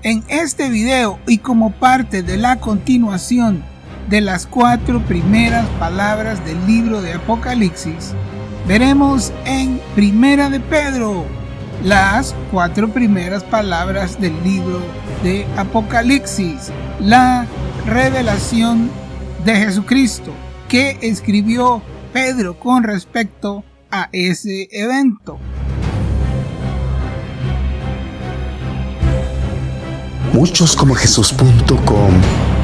En este video y como parte de la continuación de las 4 primeras palabras del libro de Apocalipsis, veremos en Primera de Pedro las 4 primeras palabras del libro de Apocalipsis, la revelación de Jesucristo que escribió Pedro con respecto a ese evento. Muchoscomojesus.com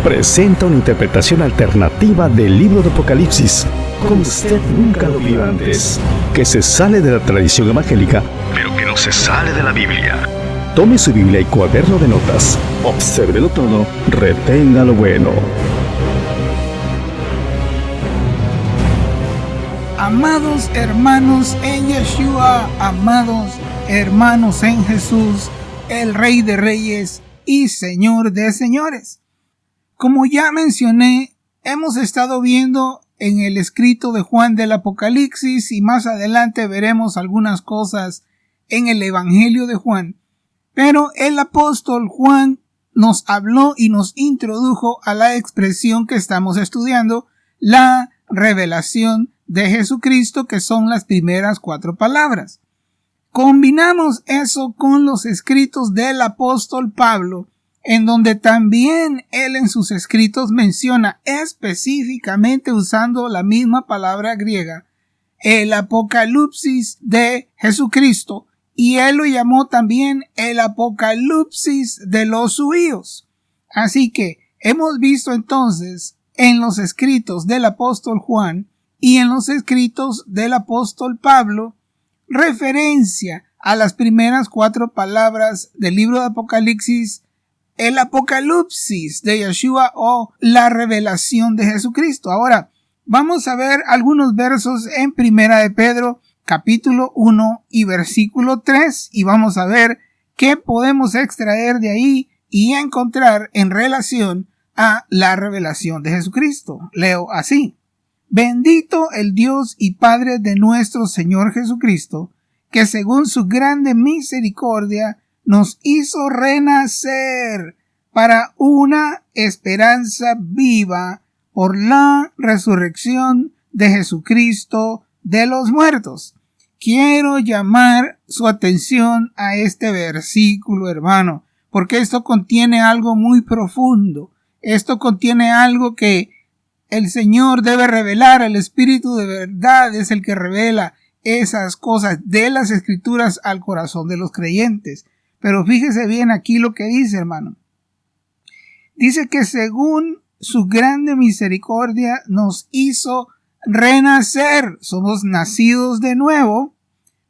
presenta una interpretación alternativa del libro de Apocalipsis, como usted nunca lo vio antes, que se sale de la tradición evangélica, pero que no se sale de la Biblia. Tome su Biblia y cuaderno de notas, obsérvelo todo, retenga lo bueno. Amados hermanos en Yeshua, amados hermanos en Jesús, el Rey de Reyes y Señor de Señores. Como ya mencioné, hemos estado viendo en el escrito de Juan del Apocalipsis y más adelante veremos algunas cosas en el Evangelio de Juan. Pero el apóstol Juan nos habló y nos introdujo a la expresión que estamos estudiando, la revelación de Jesucristo, que son las primeras 4 palabras. Combinamos eso con los escritos del apóstol Pablo, en donde también él en sus escritos menciona específicamente usando la misma palabra griega, el apocalipsis de Jesucristo, y él lo llamó también el apocalipsis de los judíos. Así que hemos visto entonces en los escritos del apóstol Juan y en los escritos del apóstol Pablo referencia a las primeras 4 palabras del libro de Apocalipsis, el apocalipsis de Yeshua o la revelación de Jesucristo. Ahora vamos a ver algunos versos en Primera de Pedro capítulo 1 y versículo 3 y vamos a ver qué podemos extraer de ahí y encontrar en relación a la revelación de Jesucristo. Leo así: Bendito el Dios y Padre de nuestro Señor Jesucristo, que según su grande misericordia nos hizo renacer para una esperanza viva por la resurrección de Jesucristo de los muertos. Quiero llamar su atención a este versículo, hermano, porque esto contiene algo muy profundo. Esto contiene algo que el Señor debe revelar. El Espíritu de verdad es el que revela esas cosas de las Escrituras al corazón de los creyentes. Pero fíjese bien aquí lo que dice, hermano. Dice que según su grande misericordia nos hizo renacer. Somos nacidos de nuevo.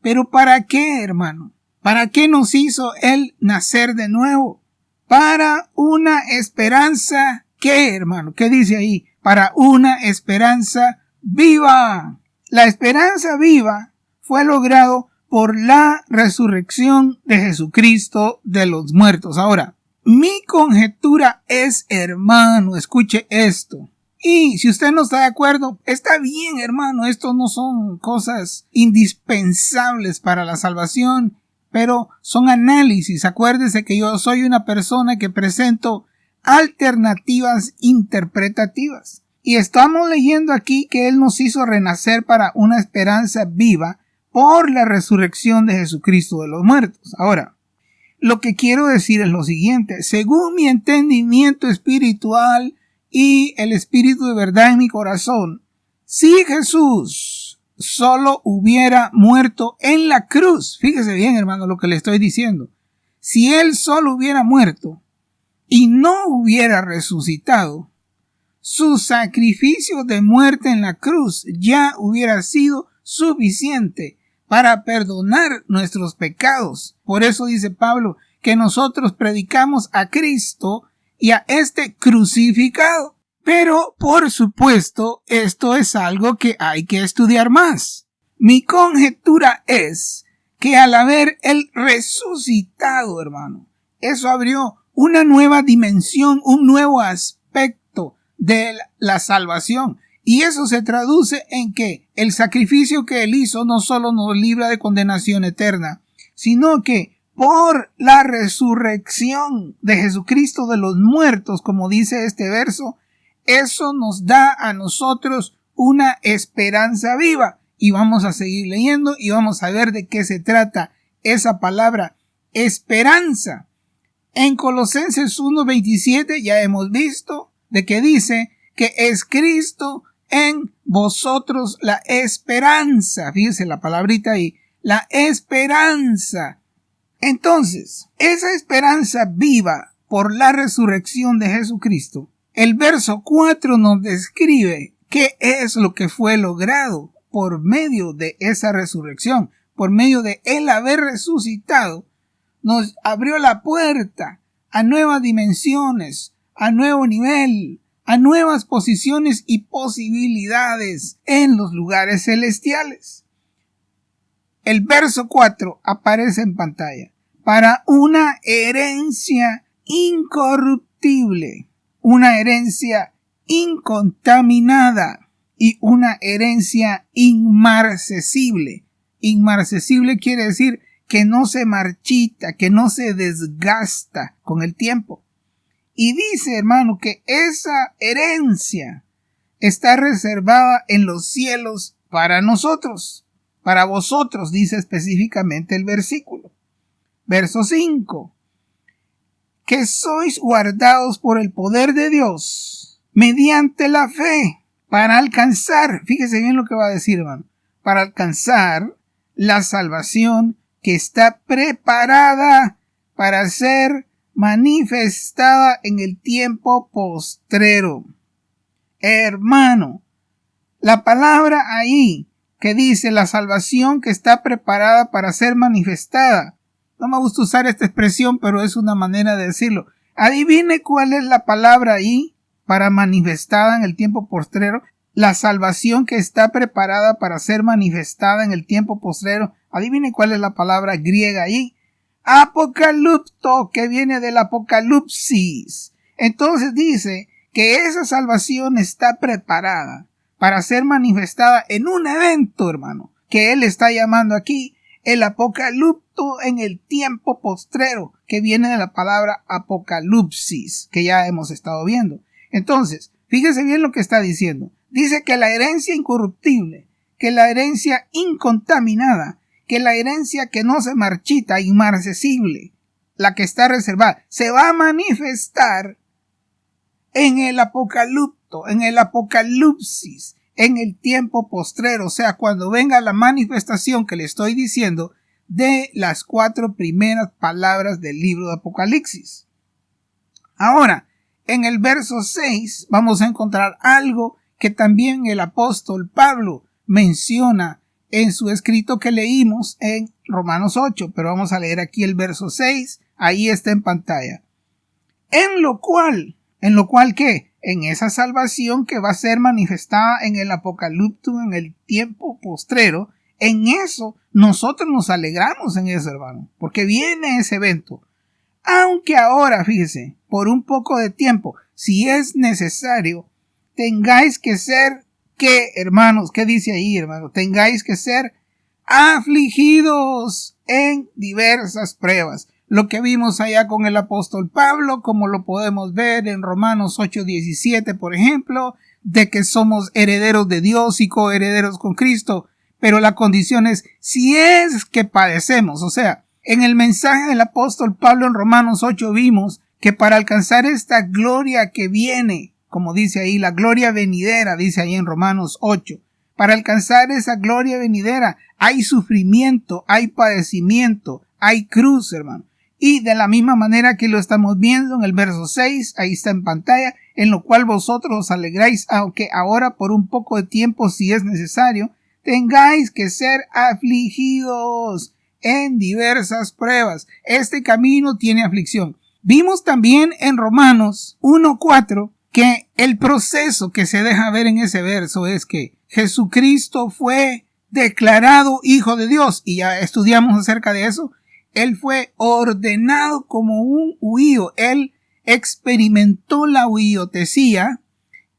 ¿Pero para qué, hermano? ¿Para qué nos hizo Él nacer de nuevo? Para una esperanza, ¿qué, hermano? ¿Qué dice ahí? Para una esperanza viva. La esperanza viva fue logrado por la resurrección de Jesucristo de los muertos. Ahora, mi conjetura es, hermano, escuche esto. Y si usted no está de acuerdo, está bien, hermano, esto no son cosas indispensables para la salvación, pero son análisis. Acuérdese que yo soy una persona que presento alternativas interpretativas. Y estamos leyendo aquí que Él nos hizo renacer para una esperanza viva por la resurrección de Jesucristo de los muertos. Ahora, lo que quiero decir es lo siguiente: según mi entendimiento espiritual y el espíritu de verdad en mi corazón, si Jesús solo hubiera muerto en la cruz, fíjese bien, hermano, lo que le estoy diciendo, si Él solo hubiera muerto y no hubiera resucitado, su sacrificio de muerte en la cruz ya hubiera sido suficiente para perdonar nuestros pecados. Por eso dice Pablo que nosotros predicamos a Cristo y a este crucificado. Pero, por supuesto, esto es algo que hay que estudiar más. Mi conjetura es que al haber Él resucitado, hermano, eso abrió una nueva dimensión, un nuevo aspecto de la salvación. Y eso se traduce en que el sacrificio que Él hizo no solo nos libra de condenación eterna, sino que por la resurrección de Jesucristo de los muertos, como dice este verso, eso nos da a nosotros una esperanza viva. Y vamos a seguir leyendo y vamos a ver de qué se trata esa palabra esperanza. En Colosenses 1:27 ya hemos visto de que dice que es Cristo en vosotros la esperanza. Fíjese la palabrita ahí, la esperanza. Entonces, esa esperanza viva por la resurrección de Jesucristo, el verso 4 nos describe qué es lo que fue logrado por medio de esa resurrección, por medio de él haber resucitado. Nos abrió la puerta a nuevas dimensiones, a nuevo nivel, a nuevas posiciones y posibilidades en los lugares celestiales. El verso 4 aparece en pantalla. Para una herencia incorruptible, una herencia incontaminada y una herencia inmarcesible. Inmarcesible quiere decir que no se marchita, que no se desgasta con el tiempo. Y dice, hermano, que esa herencia está reservada en los cielos para nosotros, para vosotros, dice específicamente el versículo. Verso 5. Que sois guardados por el poder de Dios mediante la fe para alcanzar, fíjese bien lo que va a decir, hermano, para alcanzar la salvación que está preparada para ser manifestada en el tiempo postrero. Hermano, la palabra ahí que dice la salvación que está preparada para ser manifestada, no me gusta usar esta expresión, pero es una manera de decirlo. Adivine cuál es la palabra ahí para manifestada en el tiempo postrero. La salvación que está preparada para ser manifestada en el tiempo postrero. Adivine cuál es la palabra griega ahí. Apocalipto, que viene del apocalipsis. Entonces dice que esa salvación está preparada para ser manifestada en un evento, hermano, que él está llamando aquí el apocalipto en el tiempo postrero, que viene de la palabra apocalipsis, que ya hemos estado viendo. Entonces, fíjese bien lo que está diciendo. Dice que la herencia incorruptible, que la herencia incontaminada, que la herencia que no se marchita, inmarcesible, la que está reservada, se va a manifestar en el apocalipto, en el apocalipsis, en el tiempo postrero, o sea, cuando venga la manifestación que le estoy diciendo de las 4 primeras palabras del libro de Apocalipsis. Ahora, en el verso 6 vamos a encontrar algo que también el apóstol Pablo menciona en su escrito que leímos en Romanos 8, pero vamos a leer aquí el verso 6, ahí está en pantalla. En lo cual ¿qué? En esa salvación que va a ser manifestada en el apocalipto, en el tiempo postrero, en eso nosotros nos alegramos en eso, hermano, porque viene ese evento. Aunque ahora, fíjese, por un poco de tiempo, si es necesario, tengáis que ser, ¿qué, hermanos? ¿Qué dice ahí, hermano? Tengáis que ser afligidos en diversas pruebas. Lo que vimos allá con el apóstol Pablo, como lo podemos ver en Romanos 8:17, por ejemplo, de que somos herederos de Dios y coherederos con Cristo, pero la condición es si es que padecemos. O sea, en el mensaje del apóstol Pablo en Romanos 8 vimos que para alcanzar esta gloria que viene, como dice ahí, la gloria venidera, dice ahí en Romanos 8, para alcanzar esa gloria venidera hay sufrimiento, hay padecimiento, hay cruz, hermano. Y de la misma manera que lo estamos viendo en el verso 6, ahí está en pantalla, en lo cual vosotros os alegráis, aunque ahora por un poco de tiempo, si es necesario, tengáis que ser afligidos en diversas pruebas. Este camino tiene aflicción. Vimos también en Romanos 1:4 que el proceso que se deja ver en ese verso es que Jesucristo fue declarado Hijo de Dios, y ya estudiamos acerca de eso. Él fue ordenado como un huío. Él experimentó la huiotesía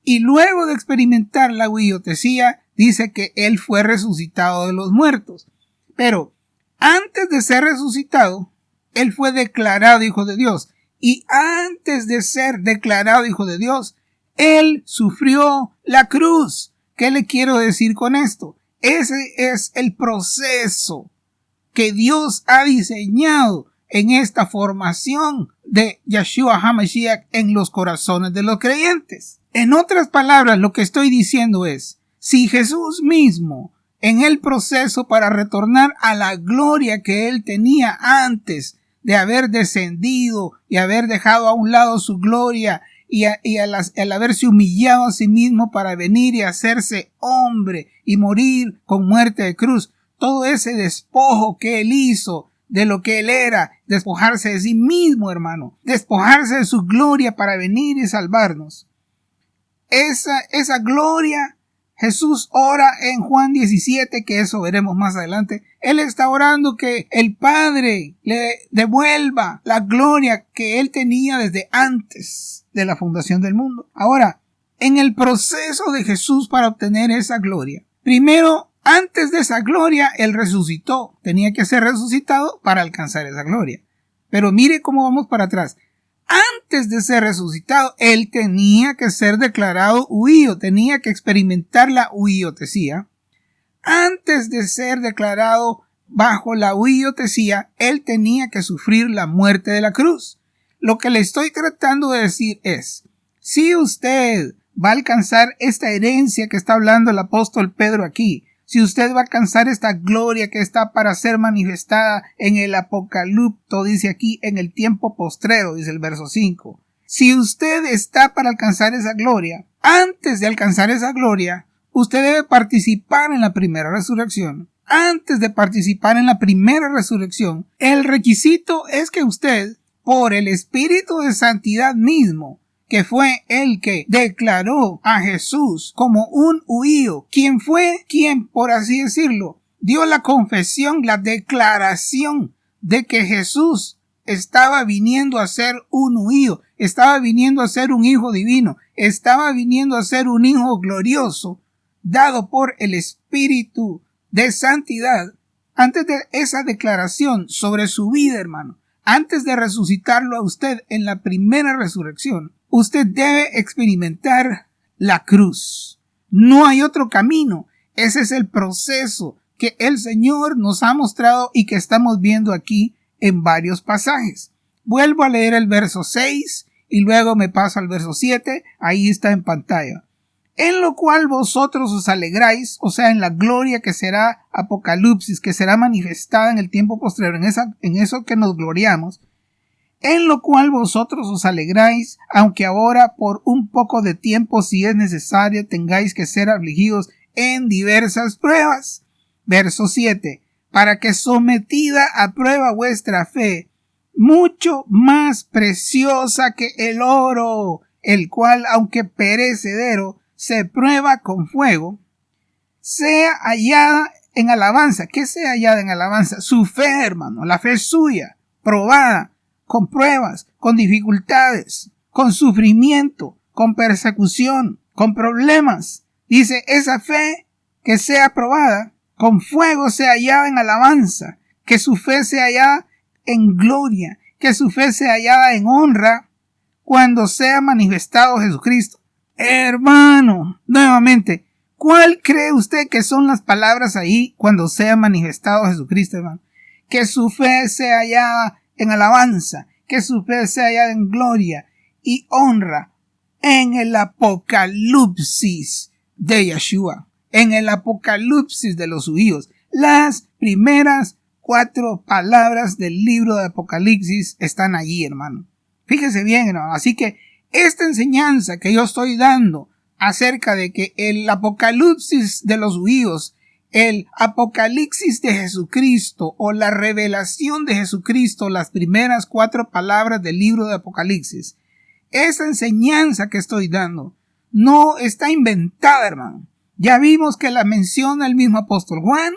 y luego de experimentar la huiotesía dice que él fue resucitado de los muertos. Pero antes de ser resucitado Él fue declarado hijo de Dios. Y antes de ser declarado hijo de Dios, Él sufrió la cruz. ¿Qué le quiero decir con esto? Ese es el proceso que Dios ha diseñado en esta formación de Yeshua HaMashiach en los corazones de los creyentes. En otras palabras, lo que estoy diciendo es, si Jesús mismo, en el proceso para retornar a la gloria que Él tenía antes de haber descendido y haber dejado a un lado su gloria y al haberse humillado a sí mismo para venir y hacerse hombre y morir con muerte de cruz, todo ese despojo que Él hizo de lo que Él era, despojarse de sí mismo, hermano, despojarse de su gloria para venir y salvarnos. Esa gloria, Jesús ora en Juan 17, que eso veremos más adelante. Él está orando que el Padre le devuelva la gloria que Él tenía desde antes de la fundación del mundo. Ahora, en el proceso de Jesús para obtener esa gloria, primero, antes de esa gloria, Él resucitó. Tenía que ser resucitado para alcanzar esa gloria. Pero mire cómo vamos para atrás. Antes de ser resucitado, Él tenía que ser declarado huío, tenía que experimentar la huiotesía. Antes de ser declarado bajo la huiotesía, Él tenía que sufrir la muerte de la cruz. Lo que le estoy tratando de decir es, si usted va a alcanzar esta herencia que está hablando el apóstol Pedro aquí, si usted va a alcanzar esta gloria que está para ser manifestada en el Apocalipto, dice aquí, en el tiempo postrero, dice el verso 5. Si usted está para alcanzar esa gloria, antes de alcanzar esa gloria, usted debe participar en la primera resurrección. Antes de participar en la primera resurrección, el requisito es que usted, por el Espíritu de Santidad mismo, que fue el que declaró a Jesús como un huío, quien fue quien, por así decirlo, dio la confesión, la declaración de que Jesús estaba viniendo a ser un huío, estaba viniendo a ser un hijo divino, estaba viniendo a ser un hijo glorioso, dado por el Espíritu de Santidad. Antes de esa declaración sobre su vida, hermano, antes de resucitarlo a usted en la primera resurrección, usted debe experimentar la cruz. No hay otro camino. Ese es el proceso que el Señor nos ha mostrado y que estamos viendo aquí en varios pasajes. Vuelvo a leer el verso 6 y luego me paso al verso 7. Ahí está en pantalla. En lo cual vosotros os alegráis, o sea, en la gloria que será Apocalipsis, que será manifestada en el tiempo postrero, en eso que nos gloriamos. En lo cual vosotros os alegráis, aunque ahora por un poco de tiempo, si es necesario, tengáis que ser afligidos en diversas pruebas. Verso 7. Para que sometida a prueba vuestra fe, mucho más preciosa que el oro, el cual, aunque perecedero, se prueba con fuego, sea hallada en alabanza. ¿Qué sea hallada en alabanza? Su fe, hermano, la fe suya, probada, con pruebas, con dificultades, con sufrimiento, con persecución, con problemas. Dice, esa fe que sea probada, con fuego sea hallada en alabanza, que su fe sea hallada en gloria, que su fe sea hallada en honra, cuando sea manifestado Jesucristo. Hermano, nuevamente, ¿cuál cree usted que son las palabras ahí cuando sea manifestado Jesucristo, hermano? Que su fe sea hallada en alabanza, que su fe sea hallada en gloria y honra en el Apocalipsis de Yeshua, en el Apocalipsis de los judíos. Las primeras 4 palabras del libro de Apocalipsis están allí, hermano. Fíjese bien, hermano. Así que esta enseñanza que yo estoy dando acerca de que el Apocalipsis de los judíos, el Apocalipsis de Jesucristo o la revelación de Jesucristo, las primeras 4 palabras del libro de Apocalipsis, esa enseñanza que estoy dando no está inventada, hermano. Ya vimos que la menciona el mismo apóstol Juan,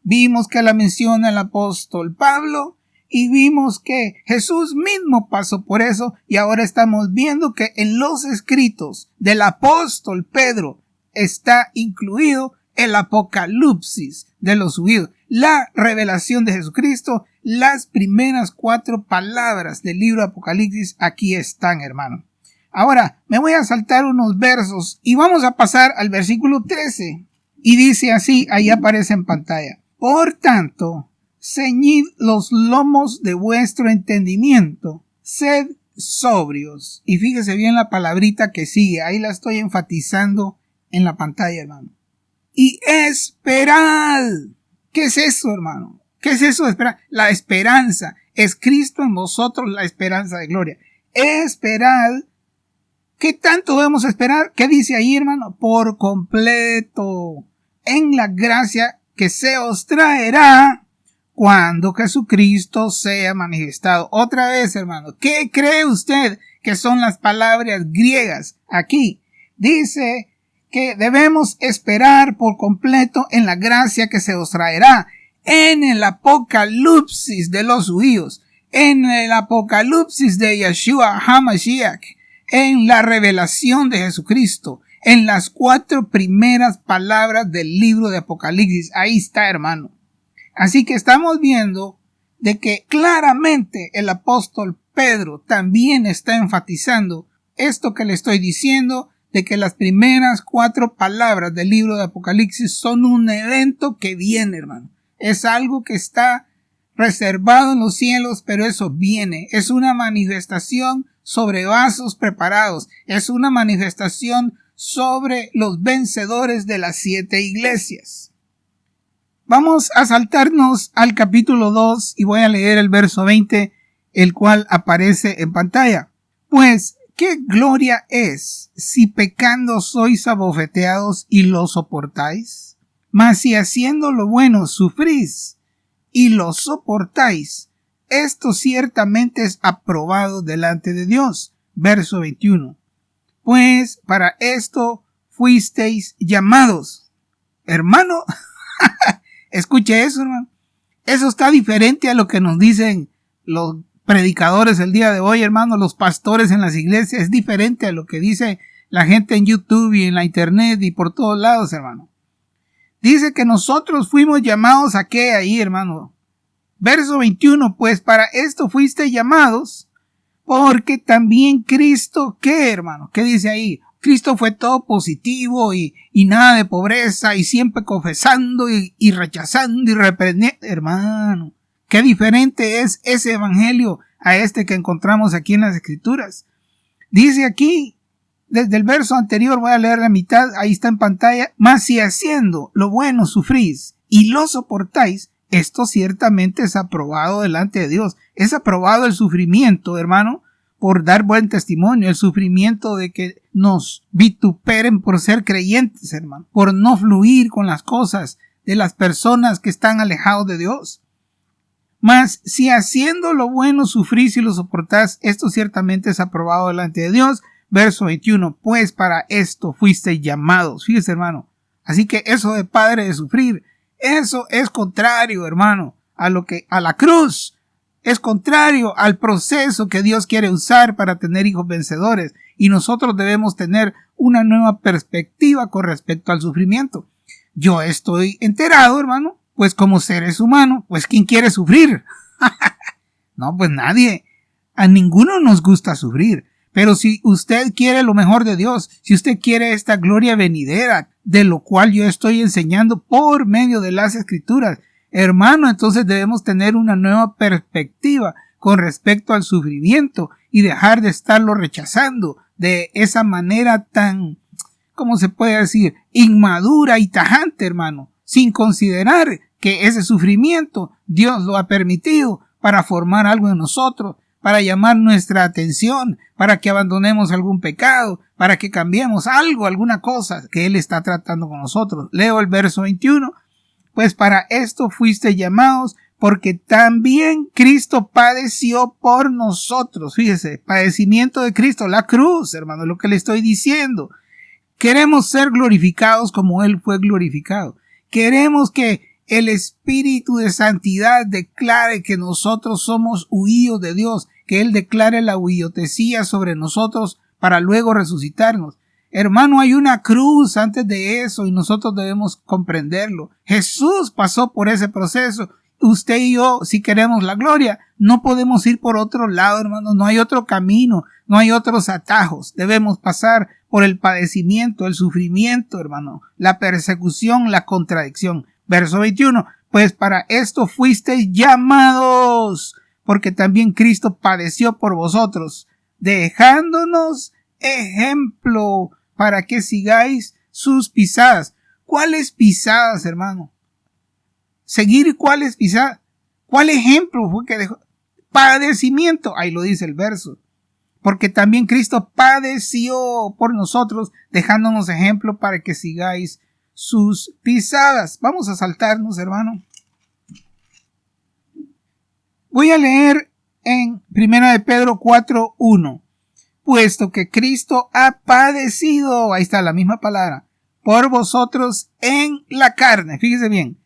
vimos que la menciona el apóstol Pablo y vimos que Jesús mismo pasó por eso, y ahora estamos viendo que en los escritos del apóstol Pedro está incluido el Apocalipsis de los huidos. La revelación de Jesucristo, las primeras 4 palabras del libro de Apocalipsis, aquí están, hermano. Ahora, me voy a saltar unos versos y vamos a pasar al versículo 13. Y dice así, ahí aparece en pantalla. Por tanto, ceñid los lomos de vuestro entendimiento, sed sobrios. Y fíjese bien la palabrita que sigue, ahí la estoy enfatizando en la pantalla, hermano. Y esperad. ¿Qué es eso, hermano? ¿Qué es eso de esperar? La esperanza. Es Cristo en vosotros, la esperanza de gloria. Esperad. ¿Qué tanto debemos esperar? ¿Qué dice ahí, hermano? Por completo. En la gracia que se os traerá cuando Jesucristo sea manifestado. Otra vez, hermano, ¿qué cree usted que son las palabras griegas aquí? Dice que debemos esperar por completo en la gracia que se os traerá en el apocalipsis de los judíos, en el apocalipsis de Yeshua HaMashiach, en la revelación de Jesucristo, en las 4 primeras palabras del libro de Apocalipsis. Ahí está, hermano. Así que estamos viendo de que claramente el apóstol Pedro también está enfatizando esto que le estoy diciendo, de que las primeras 4 palabras del libro de Apocalipsis son un evento que viene, hermano. Es algo que está reservado en los cielos, pero eso viene. Es una manifestación sobre vasos preparados. Es una manifestación sobre los vencedores de las 7 iglesias. Vamos a saltarnos al capítulo 2 y voy a leer el verso 20, el cual aparece en pantalla. Pues, ¿qué gloria es si pecando sois abofeteados y lo soportáis? Mas si haciendo lo bueno sufrís y lo soportáis, esto ciertamente es aprobado delante de Dios. Verso 21. Pues para esto fuisteis llamados. Hermano, escuche eso, hermano. Eso está diferente a lo que nos dicen los predicadores el día de hoy, hermano, los pastores en las iglesias. Es diferente a lo que dice la gente en YouTube y en la internet y por todos lados, hermano. Dice que nosotros fuimos llamados a qué ahí, hermano. Verso 21, pues para esto fuiste llamados, porque también Cristo, ¿qué, hermano? ¿Qué dice ahí? Cristo fue todo positivo y nada de pobreza y siempre confesando y rechazando y reprendiendo. Hermano, qué diferente es ese evangelio a este que encontramos aquí en las Escrituras. Dice aquí, desde el verso anterior, voy a leer la mitad, ahí está en pantalla. Mas si haciendo lo bueno sufrís y lo soportáis, esto ciertamente es aprobado delante de Dios. Es aprobado el sufrimiento, hermano, por dar buen testimonio, el sufrimiento de que nos vituperen por ser creyentes, hermano, por no fluir con las cosas de las personas que están alejados de Dios. Mas si haciendo lo bueno sufrís y lo soportás, esto ciertamente es aprobado delante de Dios. Verso 21, pues para esto fuisteis llamados. Fíjese, hermano. Así que eso de padre de sufrir, eso es contrario, hermano, a la cruz. Es contrario al proceso que Dios quiere usar para tener hijos vencedores. Y nosotros debemos tener una nueva perspectiva con respecto al sufrimiento. Yo estoy enterado, hermano, pues como seres humanos, pues ¿quién quiere sufrir? No, pues nadie. A ninguno nos gusta sufrir. Pero si usted quiere lo mejor de Dios, si usted quiere esta gloria venidera, de lo cual yo estoy enseñando por medio de las Escrituras, hermano, entonces debemos tener una nueva perspectiva con respecto al sufrimiento y dejar de estarlo rechazando de esa manera tan, ¿cómo se puede decir?, inmadura y tajante, hermano, sin considerar que ese sufrimiento Dios lo ha permitido para formar algo en nosotros, para llamar nuestra atención, para que abandonemos algún pecado, para que cambiemos algo, alguna cosa que Él está tratando con nosotros. Leo el verso 21. Pues para esto fuiste llamados, porque también Cristo padeció por nosotros. Fíjese, padecimiento de Cristo, la cruz, hermano, lo que le estoy diciendo. Queremos ser glorificados como Él fue glorificado. Queremos que el Espíritu de Santidad declare que nosotros somos huíos de Dios, que Él declare la huillotesía sobre nosotros para luego resucitarnos. Hermano, hay una cruz antes de eso y nosotros debemos comprenderlo. Jesús pasó por ese proceso. Usted y yo, si queremos la gloria, no podemos ir por otro lado, hermano. No hay otro camino, no hay otros atajos. Debemos pasar por el padecimiento, el sufrimiento, hermano, la persecución, la contradicción. Verso 21. Pues para esto fuisteis llamados, porque también Cristo padeció por vosotros, dejándonos ejemplo para que sigáis sus pisadas. ¿Cuáles pisadas, hermano? Seguir cuáles pisadas. ¿Cuál ejemplo fue que dejó? Padecimiento. Ahí lo dice el verso. Porque también Cristo padeció por nosotros, dejándonos ejemplo para que sigáis sus pisadas. Vamos a saltarnos, hermano. Voy a leer en 1 de Pedro 4:1. Puesto que Cristo ha padecido, ahí está la misma palabra, por vosotros en la carne. Fíjese bien.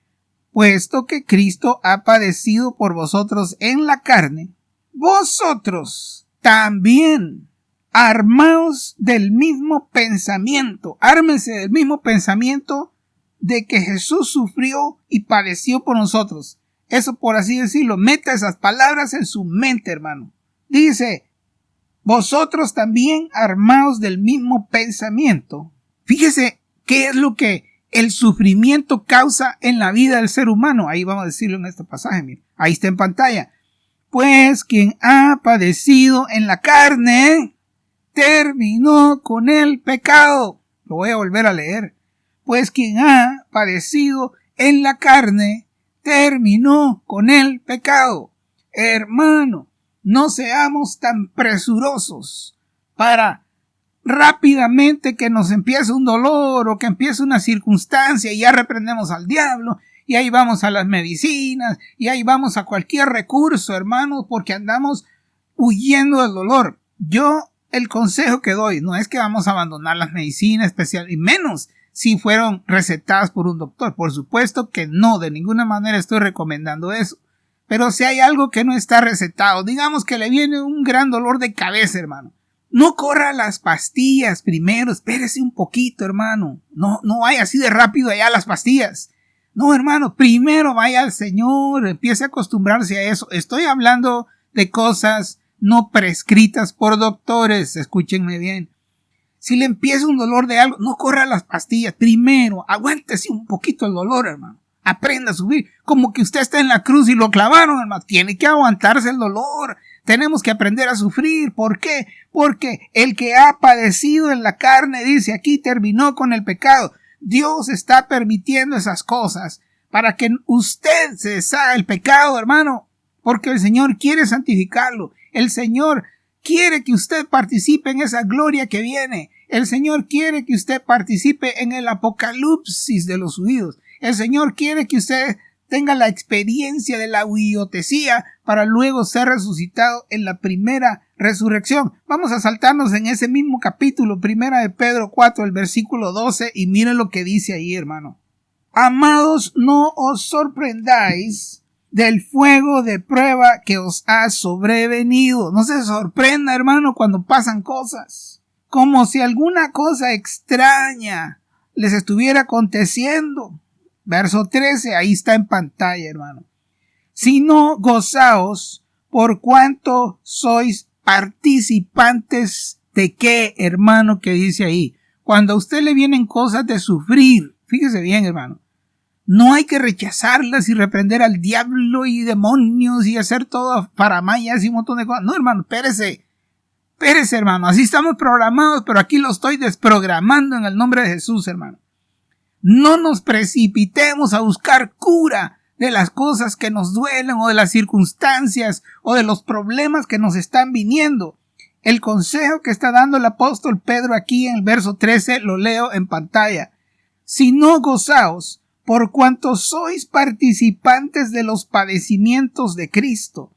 Puesto que Cristo ha padecido por vosotros en la carne, vosotros también armaos del mismo pensamiento. Ármense del mismo pensamiento de que Jesús sufrió y padeció por nosotros. Eso, por así decirlo, meta esas palabras en su mente, hermano. Dice, vosotros también armaos del mismo pensamiento. Fíjese qué es lo que el sufrimiento causa en la vida del ser humano. Ahí vamos a decirlo en este pasaje. Mire. Ahí está en pantalla. Pues quien ha padecido en la carne, terminó con el pecado. Lo voy a volver a leer. Pues quien ha padecido en la carne, terminó con el pecado. Hermano, no seamos tan presurosos para rápidamente que nos empiece un dolor o que empiece una circunstancia y ya reprendemos al diablo y ahí vamos a las medicinas y ahí vamos a cualquier recurso, hermano, porque andamos huyendo del dolor. Yo el consejo que doy no es que vamos a abandonar las medicinas especiales, y menos si fueron recetadas por un doctor. Por supuesto que no, de ninguna manera estoy recomendando eso. Pero si hay algo que no está recetado, digamos que le viene un gran dolor de cabeza, hermano, no corra las pastillas primero, espérese un poquito, hermano. No vaya así de rápido allá a las pastillas. No, hermano, primero vaya al Señor, empiece a acostumbrarse a eso. Estoy hablando de cosas no prescritas por doctores, escúchenme bien. Si le empieza un dolor de algo, no corra las pastillas. Primero, aguántese un poquito el dolor, hermano. Aprenda a subir. Como que usted está en la cruz y lo clavaron, hermano. Tiene que aguantarse el dolor. Tenemos que aprender a sufrir. ¿Por qué? Porque el que ha padecido en la carne, dice aquí, terminó con el pecado. Dios está permitiendo esas cosas para que usted se deshaga el pecado, hermano. Porque el Señor quiere santificarlo. El Señor quiere que usted participe en esa gloria que viene. El Señor quiere que usted participe en el apocalipsis de los judíos. El Señor quiere que usted tenga la experiencia de la huiotesía para luego ser resucitado en la primera resurrección. Vamos a saltarnos en ese mismo capítulo, 1 de Pedro 4, el versículo 12, y miren lo que dice ahí, hermano. Amados, no os sorprendáis del fuego de prueba que os ha sobrevenido. No se sorprenda, hermano, cuando pasan cosas. Como si alguna cosa extraña les estuviera aconteciendo. Verso 13, ahí está en pantalla, hermano. Sino gozaos por cuanto sois participantes de qué, hermano, que dice ahí. Cuando a usted le vienen cosas de sufrir, fíjese bien, hermano, no hay que rechazarlas y reprender al diablo y demonios y hacer todo paramayas y un montón de cosas. No, hermano, espérese, hermano, así estamos programados, pero aquí lo estoy desprogramando en el nombre de Jesús, hermano. No nos precipitemos a buscar cura de las cosas que nos duelen o de las circunstancias o de los problemas que nos están viniendo. El consejo que está dando el apóstol Pedro aquí en el verso 13 lo leo en pantalla. Si no gozaos por cuanto sois participantes de los padecimientos de Cristo,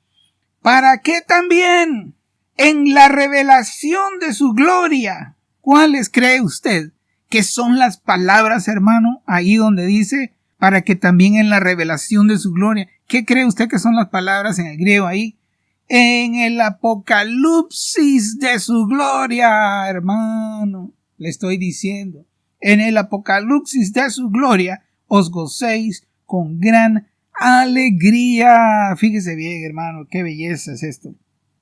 para que también en la revelación de su gloria, ¿cuáles cree usted que son las palabras, hermano? Ahí donde dice, para que también en la revelación de su gloria. ¿Qué cree usted que son las palabras en el griego ahí? En el apocalipsis de su gloria, hermano. le estoy diciendo. En el apocalipsis de su gloria os gocéis con gran alegría. Fíjese bien, hermano, qué belleza es esto.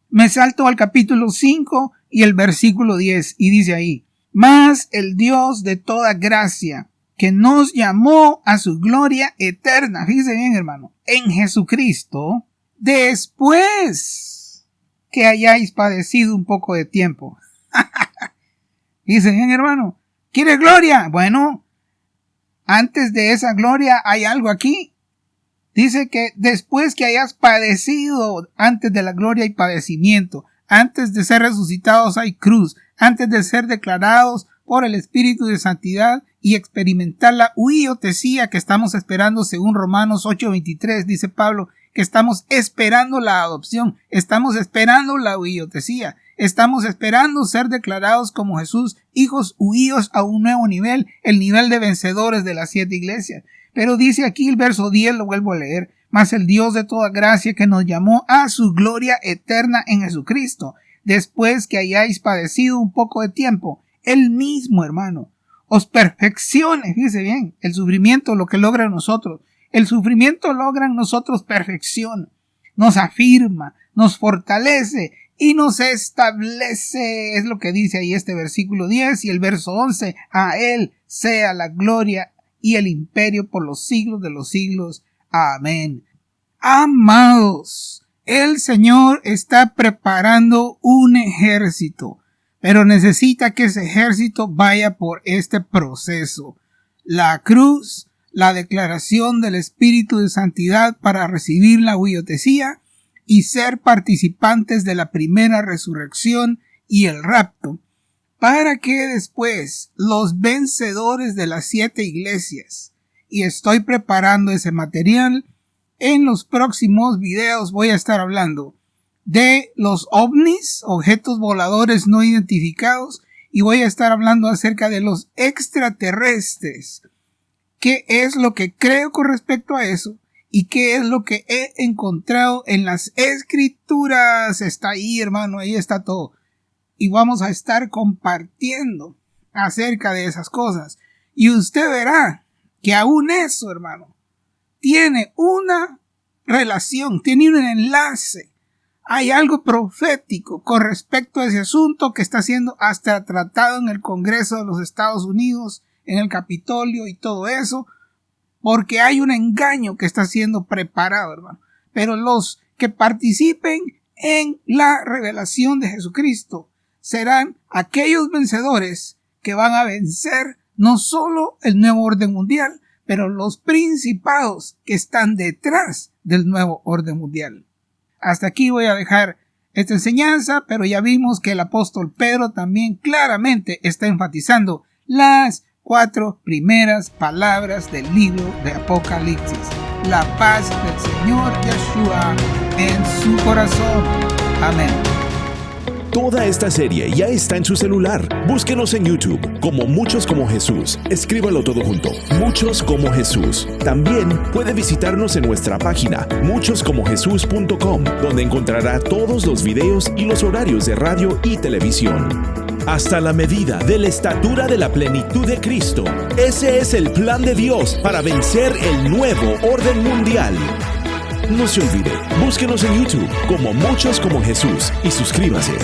Me salto al capítulo 5 y el versículo 10 y dice ahí: mas el Dios de toda gracia, que nos llamó a su gloria eterna, fíjese bien, hermano, en Jesucristo, después que hayáis padecido un poco de tiempo. Dice bien, hermano, ¿quieres gloria? Bueno, antes de esa gloria hay algo aquí. Dice que después que hayas padecido, antes de la gloria hay padecimiento. Antes de ser resucitados hay cruz. Antes de ser declarados por el Espíritu de Santidad y experimentar la huiotesía que estamos esperando, según Romanos 8:23, dice Pablo, que estamos esperando la adopción, estamos esperando la huiotesía, estamos esperando ser declarados como Jesús, hijos huíos a un nuevo nivel, el nivel de vencedores de las 7 iglesias. Pero dice aquí el verso 10, lo vuelvo a leer: mas el Dios de toda gracia, que nos llamó a su gloria eterna en Jesucristo, después que hayáis padecido un poco de tiempo, Él mismo, hermano, os perfeccione. Fíjese bien, el sufrimiento lo que logra en nosotros. El sufrimiento logra en nosotros perfección. Nos afirma, nos fortalece y nos establece. Es lo que dice ahí este versículo 10 y el verso 11. A Él sea la gloria y el imperio por los siglos de los siglos. Amén. Amados, el Señor está preparando un ejército, pero necesita que ese ejército vaya por este proceso: la cruz, la declaración del Espíritu de Santidad para recibir la huiotesía y ser participantes de la primera resurrección y el rapto, para que después los vencedores de las 7 iglesias, y estoy preparando ese material. En los próximos videos voy a estar hablando de los ovnis, objetos voladores no identificados, y voy a estar hablando acerca de los extraterrestres. ¿Qué es lo que creo con respecto a eso? ¿Y qué es lo que he encontrado en las escrituras? Está ahí, hermano, ahí está todo. Y vamos a estar compartiendo acerca de esas cosas. Y usted verá que aún eso, hermano, tiene una relación, tiene un enlace. Hay algo profético con respecto a ese asunto que está siendo hasta tratado en el Congreso de los Estados Unidos, en el Capitolio y todo eso, porque hay un engaño que está siendo preparado, hermano. Pero los que participen en la revelación de Jesucristo serán aquellos vencedores que van a vencer no solo el nuevo orden mundial, pero los principados que están detrás del nuevo orden mundial. Hasta aquí voy a dejar esta enseñanza, pero ya vimos que el apóstol Pedro también claramente está enfatizando las 4 primeras palabras del libro de Apocalipsis: la paz del Señor Yeshua en su corazón. Amén. Toda esta serie ya está en su celular. Búsquenos en YouTube como Muchos como Jesús. Escríbalo todo junto: Muchos como Jesús. También puede visitarnos en nuestra página muchoscomojesús.com, donde encontrará todos los videos y los horarios de radio y televisión. Hasta la medida de la estatura de la plenitud de Cristo. Ese es el plan de Dios para vencer el nuevo orden mundial. No se olvide, búsquenos en YouTube como Muchos como Jesús y suscríbase.